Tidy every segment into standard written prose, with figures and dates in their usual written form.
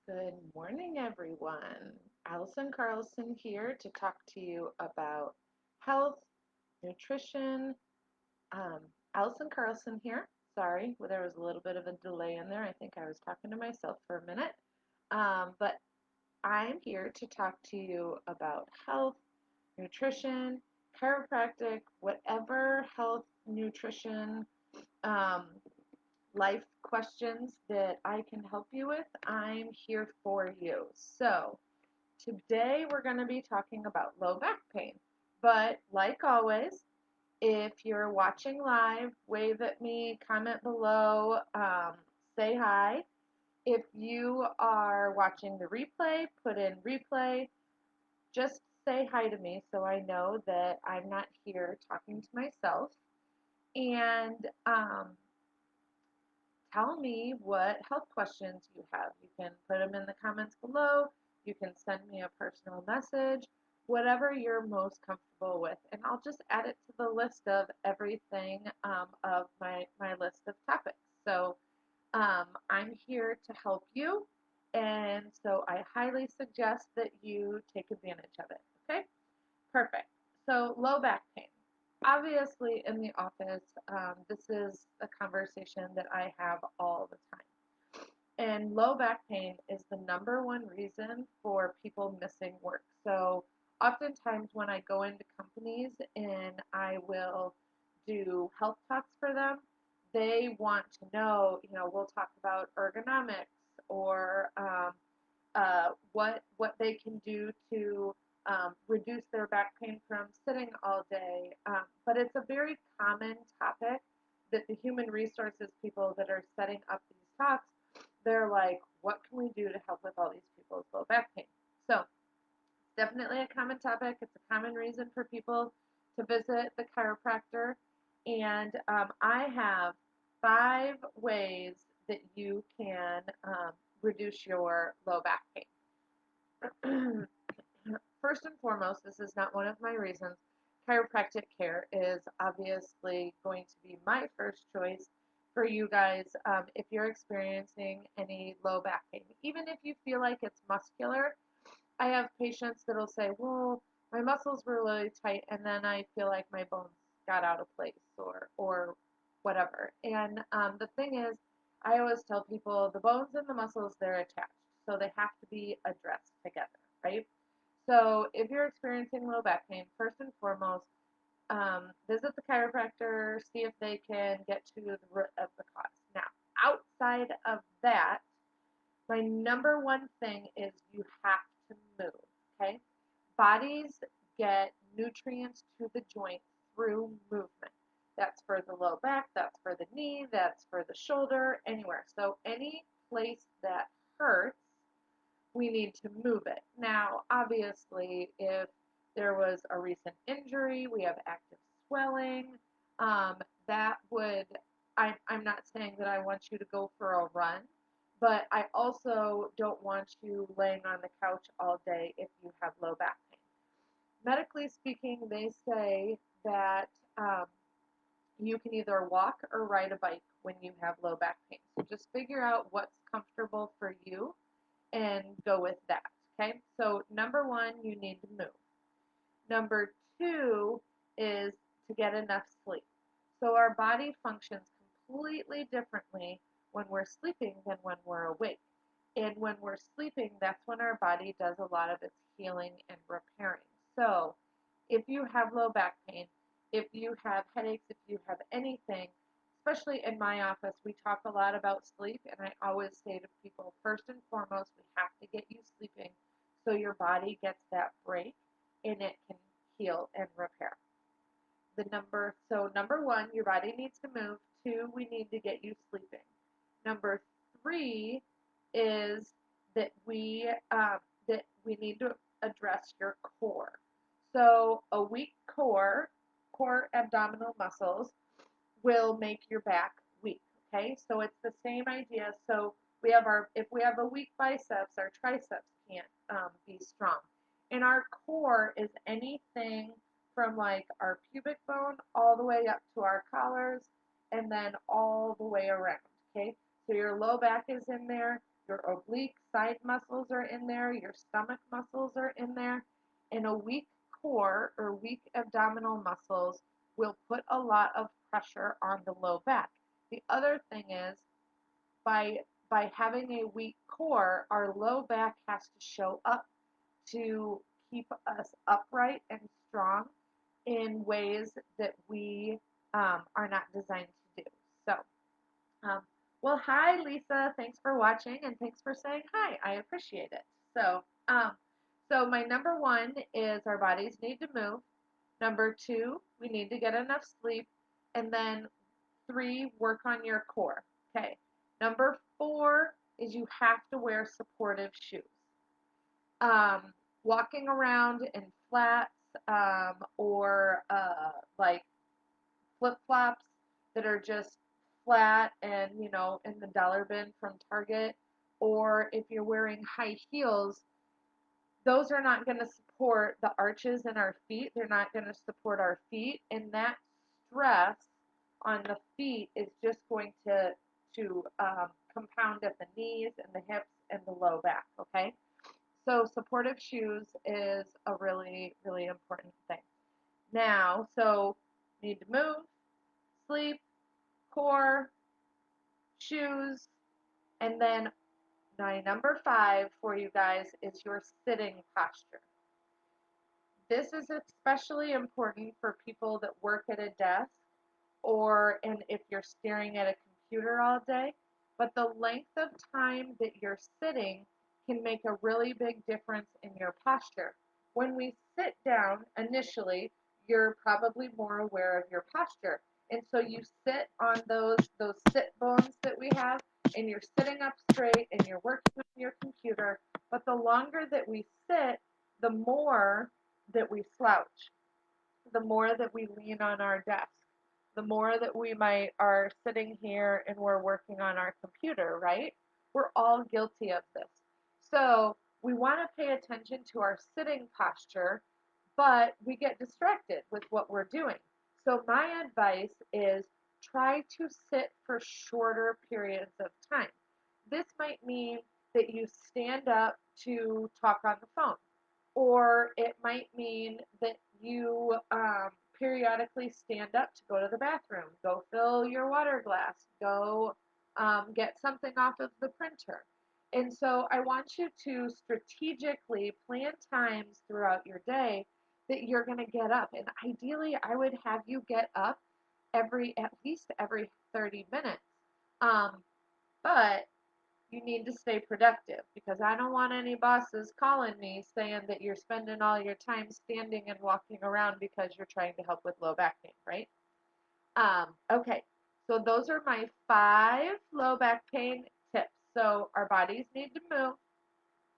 Good morning, everyone. Allison Carlson here to talk to you about health, nutrition. Um, Allison Carlson here. Sorry, well, there was a little bit of a delay in there. I think I was talking to myself for a minute. But I'm here to talk to you about health, nutrition, chiropractic, whatever health, nutrition, um, life questions that I can help you with. I'm here for you. So, today we're going to be talking about low back pain. But like always, if you're watching live, wave at me, comment below, say hi. If you are watching the replay, put in replay. Just say hi to me so I know that I'm not here talking to myself. And tell me what health questions you have. You can put them in the comments below. You can send me a personal message, whatever you're most comfortable with. And I'll just add it to the list of everything of my list of topics. So I'm here to help you. And so I highly suggest that you take advantage of it. Okay? Perfect. So low back pain. Obviously, in the office, this is a conversation that I have all the time. And low back pain is the number one reason for people missing work. So oftentimes when I go into companies and I will do health talks for them, they want to know, we'll talk about ergonomics or what they can do to reduce their back pain from sitting all day. But it's a very common topic that the human resources people that are setting up these talks, they're like, what can we do to help with all these people's low back pain? So definitely a common topic. It's a common reason for people to visit the chiropractor. And I have 5 ways that you can reduce your low back pain. First and foremost, this is not one of my reasons. Chiropractic care is obviously going to be my first choice for you guys if you're experiencing any low back pain. Even if you feel like it's muscular, I have patients that'll say, well, my muscles were really tight and then I feel like my bones got out of place or whatever. And the thing is, I always tell people the bones and the muscles, they're attached. So they have to be addressed together, right? So if you're experiencing low back pain, first and foremost, visit the chiropractor, see if they can get to the root of the cause. Now, outside of that, my number one thing is you have to move, okay? Bodies get nutrients to the joint through movement. That's for the low back, that's for the knee, that's for the shoulder, anywhere. So any place that hurts, we need to move it. Now, obviously, if there was a recent injury, we have active swelling, um, that would, I'm not saying that I want you to go for a run, but I also don't want you laying on the couch all day if you have low back pain. Medically speaking, they say that um, you can either walk or ride a bike when you have low back pain. So just figure out what's comfortable for you and go with that. Okay, so number one, you need to move. Number two is to get enough sleep. So our body functions completely differently when we're sleeping than when we're awake. And when we're sleeping, that's when our body does a lot of its healing and repairing. So if you have low back pain, if you have headaches, if you have anything, especially in my office, we talk a lot about sleep. And I always say to people, first and foremost, we have to get you sleeping so your body gets that break and it can heal and repair. So number one, your body needs to move. Two, we need to get you sleeping. Number three is that we need to address your core. So a weak core abdominal muscles will make your back weak. Okay, so it's the same idea. So if we have a weak biceps, our triceps can't be strong. And our core is anything from like our pubic bone all the way up to our collars and then all the way around. Okay, so your low back is in there, your oblique side muscles are in there, your stomach muscles are in there, and a weak core or weak abdominal muscles will put a lot of pressure on the low back. The other thing is by by having a weak core, our low back has to show up to keep us upright and strong in ways that we are not designed to do. So, um, well, hi, Lisa. Thanks for watching and thanks for saying hi. I appreciate it. So, my number one is our bodies need to move. Number two, we need to get enough sleep. And then three, work on your core. Okay. Number four is you have to wear supportive shoes. Um, Walking around in flats or like flip flops that are just flat and in the dollar bin from Target, or if you're wearing high heels, those are not going to support the arches in our feet. They're not going to support our feet, and that stress on the feet is just going to compound at the knees and the hips and the low back. Okay, so supportive shoes is a really really important thing. Now, so need to move, sleep, core, shoes, and then my number five for you guys is your sitting posture. This is especially important for people that work at a desk and if you're staring at a computer all day. But the length of time that you're sitting can make a really big difference in your posture. When we sit down initially, you're probably more aware of your posture. And so you sit on those sit bones that we have, and you're sitting up straight and you're working on your computer. But the longer that we sit, the more that we slouch, the more that we lean on our desk, the more that we might are sitting here and we're working on our computer, right? We're all guilty of this. So we want to pay attention to our sitting posture, but we get distracted with what we're doing. So my advice is try to sit for shorter periods of time. This might mean that you stand up to talk on the phone, or it might mean that you periodically stand up to go to the bathroom, go fill your water glass, go get something off of the printer. And so I want you to strategically plan times throughout your day that you're going to get up. And ideally, I would have you get up at least every 30 minutes. Um, but you need to stay productive because I don't want any bosses calling me saying that you're spending all your time standing and walking around because you're trying to help with low back pain, right? Okay, so those are my 5 low back pain tips. So our bodies need to move.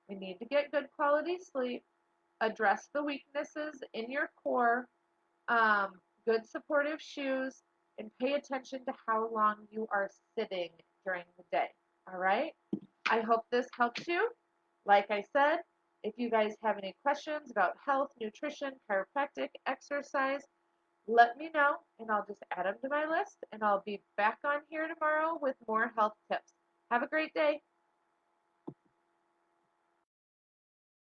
We need to get good quality sleep. Address the weaknesses in your core. Good supportive shoes, and pay attention to how long you are sitting during the day. All right? I hope this helps you. Like I said, if you guys have any questions about health, nutrition, chiropractic, exercise, let me know and I'll just add them to my list and I'll be back on here tomorrow with more health tips. Have a great day.